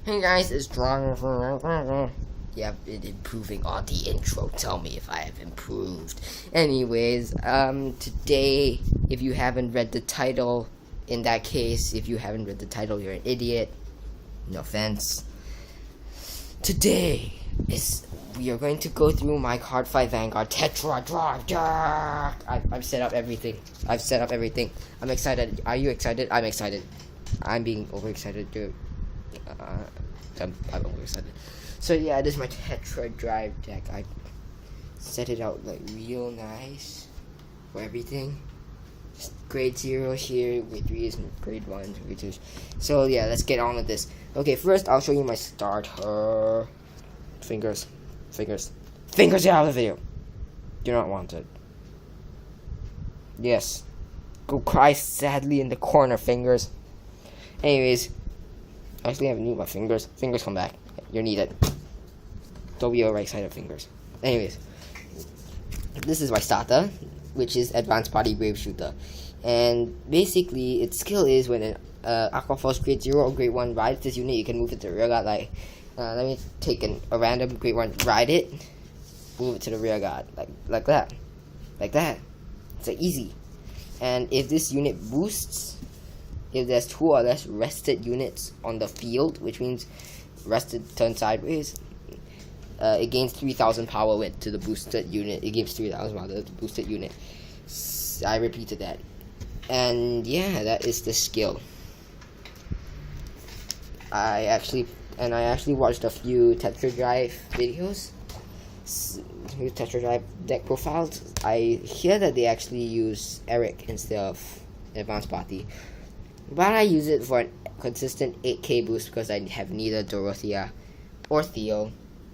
Hey guys, it's Dragon. Yeah, I've been improving on the intro. Tell me if I have improved. Anyways, today, if you haven't read the title, in that case, if you haven't read the title, you're an idiot. No offense. Today we are going to go through my Cardfight Vanguard Tetra Drive. I've set up everything. I'm excited. Are you excited? I'm excited. I'm being overexcited, dude. I'm overexcited. So yeah, this is my Tetra Drive deck. I set it out like real nice for everything. Just grade 0 here, grade 3 is grade 1, grade 2. So yeah, let's get on with this. Okay, first I'll show you my starter. Fingers get out of the video. You're not wanted. Yes. Go cry sadly in the corner, fingers. Anyways, actually I haven't needed my fingers. Fingers, come back. You're needed. Don't be overexcited, fingers. Anyways, this is my starter, which is Advanced Party Brave Shooter. And basically, its skill is when an Aqua Force grade 0 or grade 1 rides this unit, you can move it to the rear guard. Like, let me take a random grade 1, ride it, move it to the rear guard. Like that. Like that. It's like easy. And if this unit boosts, if there's 2 or less rested units on the field, which means rested turn sideways, it gains 3,000 power with to the boosted unit. It gives 3,000 power to the boosted unit. I repeated that. And yeah, that is the skill. I actually watched a few Tetra Drive videos, Tetra Drive deck profiles. I hear that they actually use Eric instead of Advanced Party, but I use it for a consistent 8k boost because I have neither Dorothea or Theo,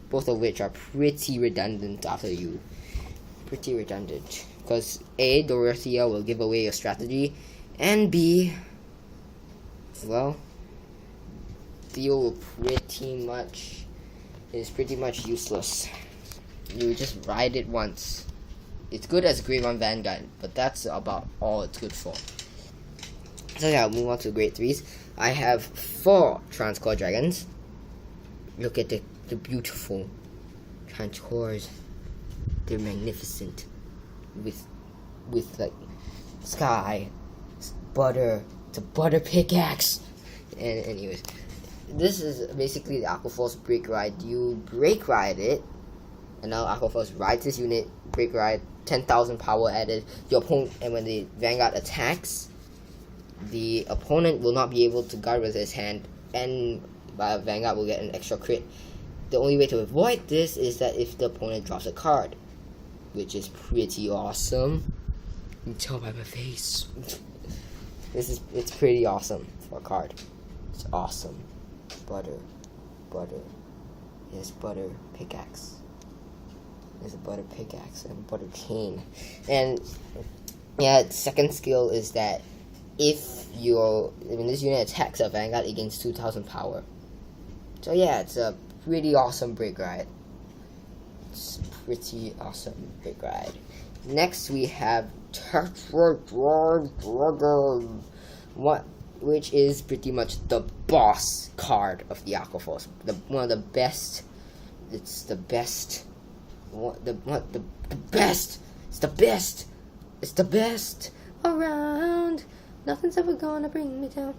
both of which are pretty redundant after you. Pretty redundant. Because A, Dorothea will give away your strategy, and B, well, Theo will pretty much useless. You just ride it once. It's good as grade 1 Vanguard, but that's about all it's good for. So yeah, I'll move on to grade 3s. I have 4 Transcore Dragons. Look at the beautiful Transcores. They're magnificent. With like sky, butter, it's a butter pickaxe. And anyways, this is basically the Aqua Force Break Ride. You break ride it, and now Aqua Force rides this unit, break ride, 10,000 power added. Your opponent, and when the Vanguard attacks, the opponent will not be able to guard with his hand, and Vanguard will get an extra crit. The only way to avoid this is that if the opponent drops a card, which is pretty awesome. You can tell by my face. It's pretty awesome for a card. It's awesome. Butter. Yes, butter pickaxe. There's a butter pickaxe and butter chain. And yeah, second skill is that when this unit attacks a Vanguard, it gains 2,000 power. So yeah, it's a pretty awesome break ride. It's pretty awesome break ride. Next we have Tetra Drive Dragon, which is pretty much the boss card of the Aqua Force. One of the best. It's the best. The best. It's the best. It's the best around. Nothing's ever gonna bring me down.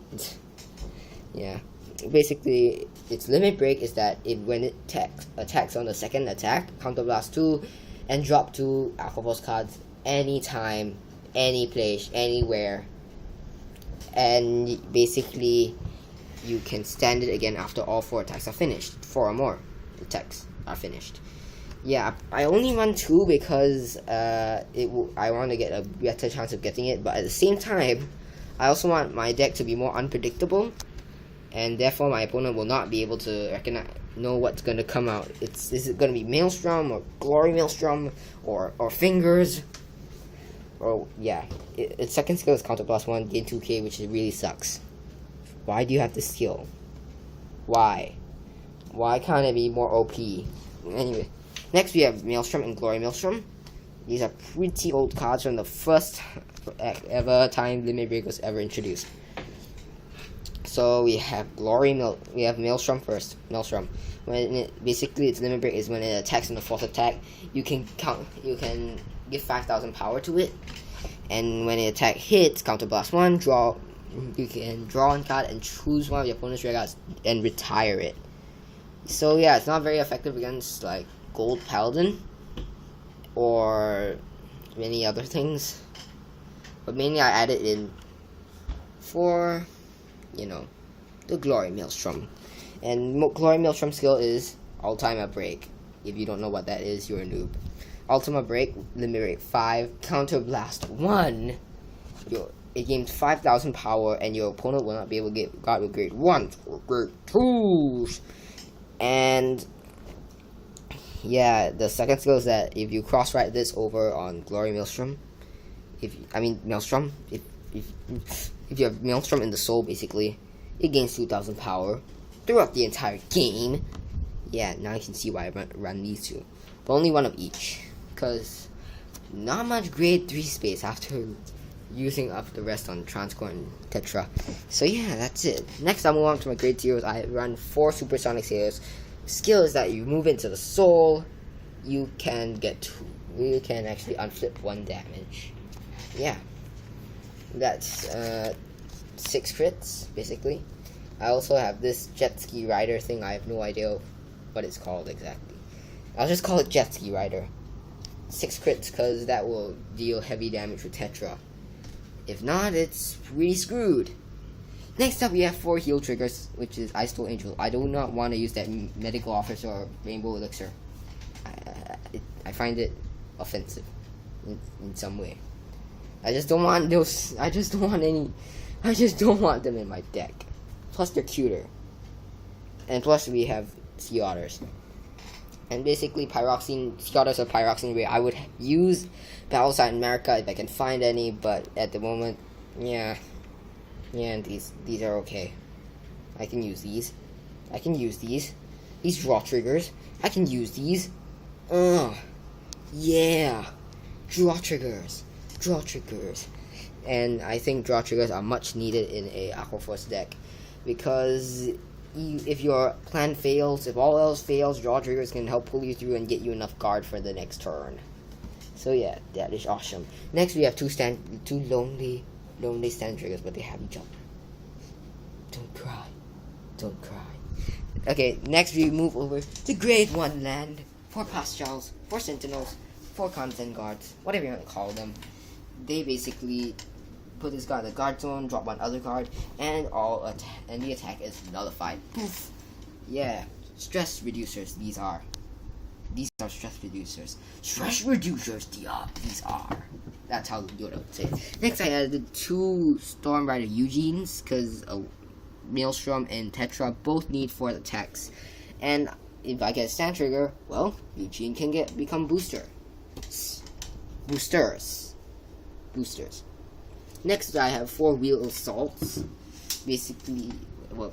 Yeah. Basically, its limit break is that when it attacks on the second attack, counterblast 2, and drop 2 Aqua Force cards anytime, any place, anywhere. And basically, you can stand it again after all 4 attacks are finished. 4 or more attacks are finished. Yeah, I only run 2 because I want to get a better chance of getting it, but at the same time, I also want my deck to be more unpredictable, and therefore my opponent will not be able to know what's going to come out. Is it going to be Maelstrom or Glory Maelstrom or Fingers? Or yeah, its second skill is Counter Plus 1, gain 2k, which really sucks. Why do you have this skill? Why can't it be more OP? Anyway, next we have Maelstrom and Glory Maelstrom. These are pretty old cards from the first ever time Limit Break was ever introduced. So we have we have Maelstrom first. Maelstrom. Basically its limit break is when it attacks on the fourth attack, you can give 5,000 power to it, and when the attack hits, counter blast 1, you can draw one card and choose one of your opponent's rare cards and retire it. So yeah, it's not very effective against like Gold Paladin or many other things, but mainly I added in for, you know, the Glory Maelstrom. And Glory Maelstrom skill is Ultima Break. If you don't know what that is, you're a noob. Ultima Break, limit break 5, counter blast 1. It gains 5,000 power, and your opponent will not be able to get guard with grade 1s or grade 2s. And yeah, the second skill is that if you cross-write this over on Glory Maelstrom, Maelstrom, if you have Maelstrom in the soul, basically, it gains 2,000 power throughout the entire game. Yeah, now you can see why I run these two. But only one of each, because not much grade 3 space after using up the rest on Transcore and Tetra. So yeah, that's it. Next I'll move on to my grade 0s. I run 4 Supersonic Sailors. Skill is that you move into the soul, you can actually unflip 1 damage. Yeah. That's 6 crits, basically. I also have this Jet Ski Rider thing. I have no idea what it's called exactly. I'll just call it Jet Ski Rider. 6 crits, because that will deal heavy damage with Tetra. If not, it's pretty screwed. Next up, we have 4 heal triggers, which is Ice Stole Angel. I do not want to use that Medical Officer or Rainbow Elixir. I find it offensive in some way. I just don't want those. I just don't want them in my deck. Plus, they're cuter. And plus, we have Sea Otters. And basically, Sea Otters are Pyroxene Ray. I would use Battle Sign America if I can find any, but at the moment, yeah, these are okay. I can use these. These draw triggers. I can use these. Yeah, draw triggers. And I think draw triggers are much needed in a Aqua Force deck, because if your plan fails, if all else fails, draw triggers can help pull you through and get you enough guard for the next turn. So yeah, that is awesome. Next we have two lonely stand triggers, but they have each other. Don't cry. Okay, next we move over to grade 1 land. 4 Pastorals, 4 Sentinels, 4 Vanguards, whatever you want to call them. They basically put this guard in the guard zone, drop 1 other guard, and the attack is nullified. Poof. Yeah, stress reducers. These are stress reducers. These are. That's how Yoda would say it. Next, I added 2 Storm Rider Eugenes, because Maelstrom and Tetra both need 4 attacks. And if I get a stand trigger, well, Eugene can become boosters. Next, I have 4 Wheel Assaults. Basically, well,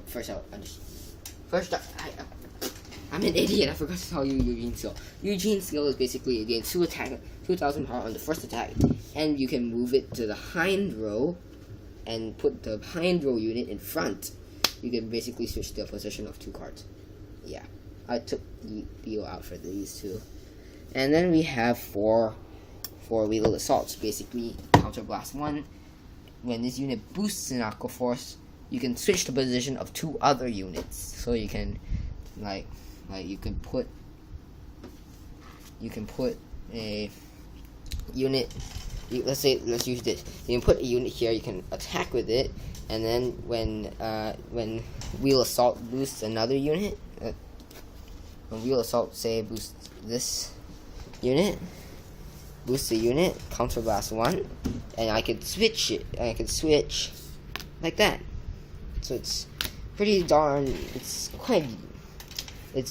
I'm an idiot. I forgot to tell you Eugene's skill. Eugene's skill is basically you gain 2,000 power on the first attack, and you can move it to the hind row and put the hind row unit in front. You can basically switch the position of 2 cards. Yeah, I took the deal out for these 2. And then we have 4 Wheel Assaults. Basically, counter blast 1. When this unit boosts in Aqua Force, you can switch the position of 2 other units. So you can, you can put a unit. Let's use this. You can put a unit here. You can attack with it, and then when Wheel Assault boosts another unit, when Wheel Assault boosts this unit. Boost the unit, counter blast 1, and I could switch it. I could switch like that. So it's pretty darn. It's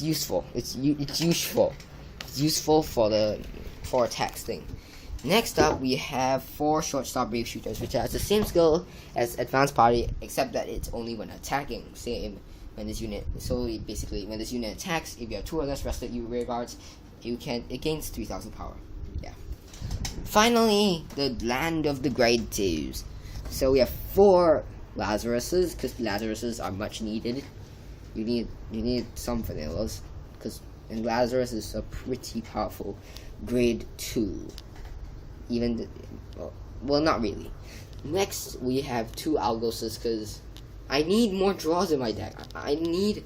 useful. It's useful for attacks thing. Next up, we have 4 Shortstop Brave Shooters, which has the same skill as Advanced Party, except that it's only when attacking. When this unit attacks, if you have 2 or less rested rear guards, it gains 3,000 power. Yeah. Finally, the land of the grade 2s. So we have 4 Lazaruses, because Lazaruses are much needed. You need some vanillas, and Lazarus is a pretty powerful grade 2. Well, not really. Next, we have 2 Algoses, because I need more draws in my deck. I need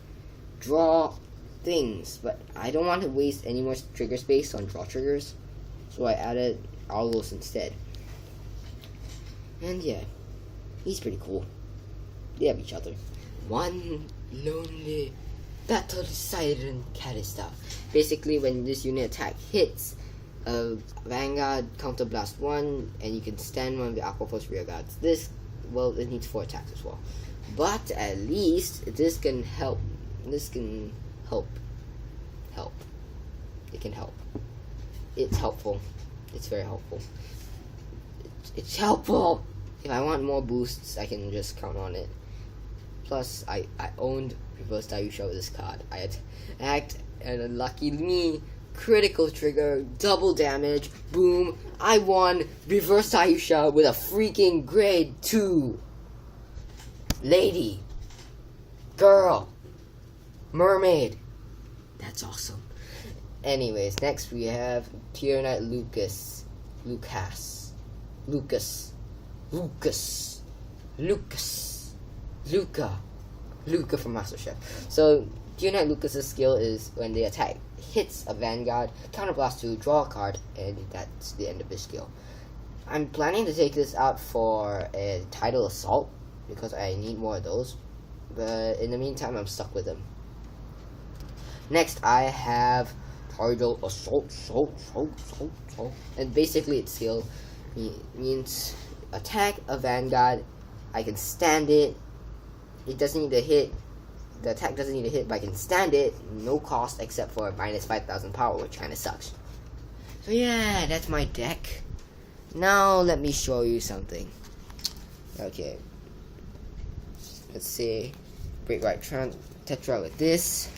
draw things, but I don't want to waste any more trigger space on draw triggers, so I added Algos instead. And yeah, he's pretty cool. They have each other. One lonely battle siren Calista. Basically, when this unit attack hits, Vanguard counterblast 1, and you can stand one of the Aqua plus rear guards. This, well, it needs 4 attacks as well, but at least this can help. This can help. It can help. It's helpful. It's very helpful. It's helpful. If I want more boosts, I can just count on it. Plus, I owned Reverse Dayusha with this card. I attacked, and lucky me, critical trigger, double damage, boom, I won Reverse Dayusha with a freaking grade 2. Lady. Girl. Mermaid. That's awesome. Anyways, next we have Tier Knight Lucas Luca from MasterChef. So Tier Knight Lucas's skill is when the attack hits a Vanguard, counterblast 2, draw a card, and that's the end of his skill. I'm planning to take this out for a Tidal Assault because I need more of those, but in the meantime I'm stuck with him. Next I have Tidal Assault, and basically its skill means attack a Vanguard, I can stand it. It doesn't need to hit. The attack doesn't need to hit, but I can stand it. No cost except for minus 5,000 power, which kind of sucks. So yeah, that's my deck. Now let me show you something. Okay. Let's see. Break right Tetra with this.